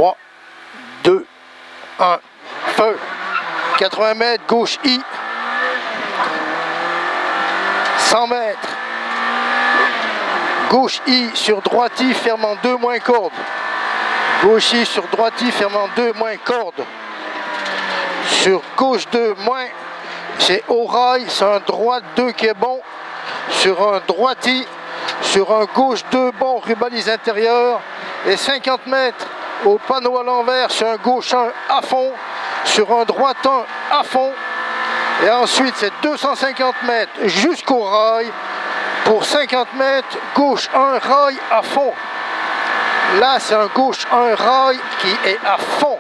3, 2, 1, feu. 80 mètres, gauche I. 100 mètres. Gauche I sur droite I, fermant 2 moins corde. Gauche I sur droite I, fermant 2 moins corde. Sur gauche 2 moins, c'est au rail, c'est un droite 2 qui est bon. Sur un droite I, sur un gauche 2 bon, rubalise intérieur. Et 50 mètres au panneau à l'envers, sur un gauche 1 à fond. Sur un droite 1 à fond. Et ensuite, c'est 250 mètres jusqu'au rail. Pour 50 mètres, gauche 1 rail à fond. Là, c'est un gauche 1 rail qui est à fond.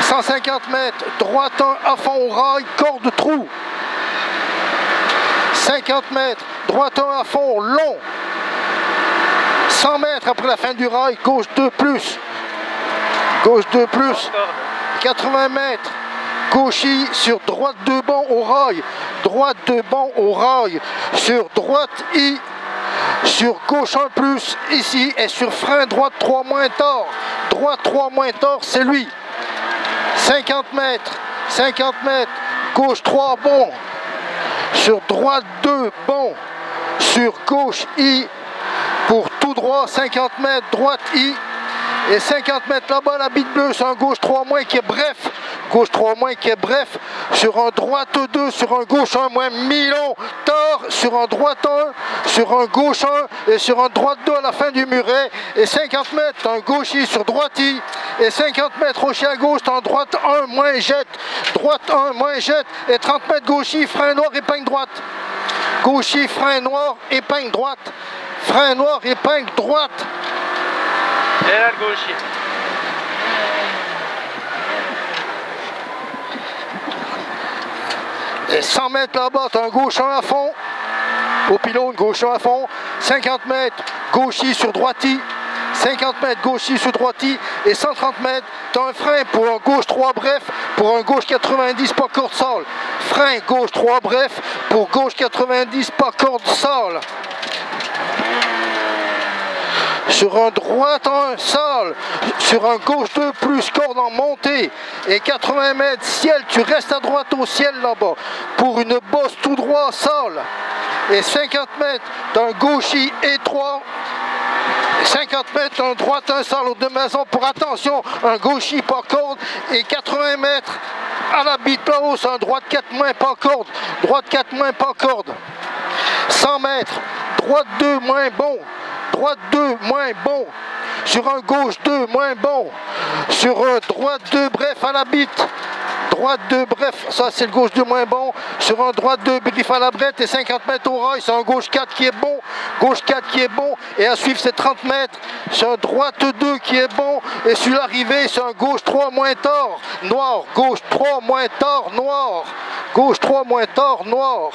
150 mètres, droite 1 à fond au rail, corde trou. 50 mètres, droite 1 à fond, long. 100 mètres après la fin du rail, gauche 2 plus. Gauche 2 plus. 80 mètres, gauche I sur droite 2 bon au rail. Droite 2 bon au rail. Sur droite I, sur gauche 1 plus, ici. Et sur frein droite 3 moins tort. Droite 3 moins tort, c'est lui. 50 mètres, gauche 3 bon. Sur droite 2 bon. Sur gauche I, pour tout droit, 50 mètres, droite I. Et 50 mètres là-bas, la bite bleue, c'est un gauche 3 moins qui est bref. Gauche 3 moins qui est bref. Sur un droite 2, sur un gauche 1 moins, mi-long, tort. Sur un droite 1, sur un gauche 1 et sur un droite 2 à la fin du muret. Et 50 mètres, un gauche I sur droite I. Et 50 mètres rocher à gauche, un droite 1 moins jette. Droite 1 moins jette. Et 30 mètres gauche I, frein noir, épingle droite. Gauche I, frein noir, épingle droite. Frein noir, épingle droite. Et là, le gauche. Et 100 mètres là-bas, tu as un gauche 1 à fond. Au pylône, gauche 1 à fond. 50 mètres, gauche I sur droite I. 50 mètres, gauche I sur droite I. Et 130 mètres, tu as un frein pour un gauche 3 bref. Pour un gauche 90, pas corde sol. Frein gauche 3 bref. Pour gauche 90, pas corde sol. Sur un droite 1 sol, sur un gauche 2 plus corde en montée et 80 mètres ciel, tu restes à droite au ciel là-bas pour une bosse tout droit sol et 50 mètres d'un gauche I étroit, 50 mètres d'un droite 1 sol aux deux maisons pour attention, un gauche I pas corde et 80 mètres à la bite là-haut, c'est un droite 4 moins pas corde, droite 4 moins pas corde, 100 mètres, droite 2 moins bon. Droite 2 moins bon, sur un gauche 2 moins bon, sur un droite 2 bref à la bite, droite 2 bref, ça c'est le gauche 2 moins bon, sur un droite 2 brief à la brette et 50 mètres au rail, c'est un gauche 4 qui est bon, gauche 4 qui est bon, et à suivre c'est 30 mètres, c'est un droite 2 qui est bon, et sur l'arrivée c'est un gauche 3 moins tort, noir, gauche 3 moins tort, noir, gauche 3 moins tort, noir.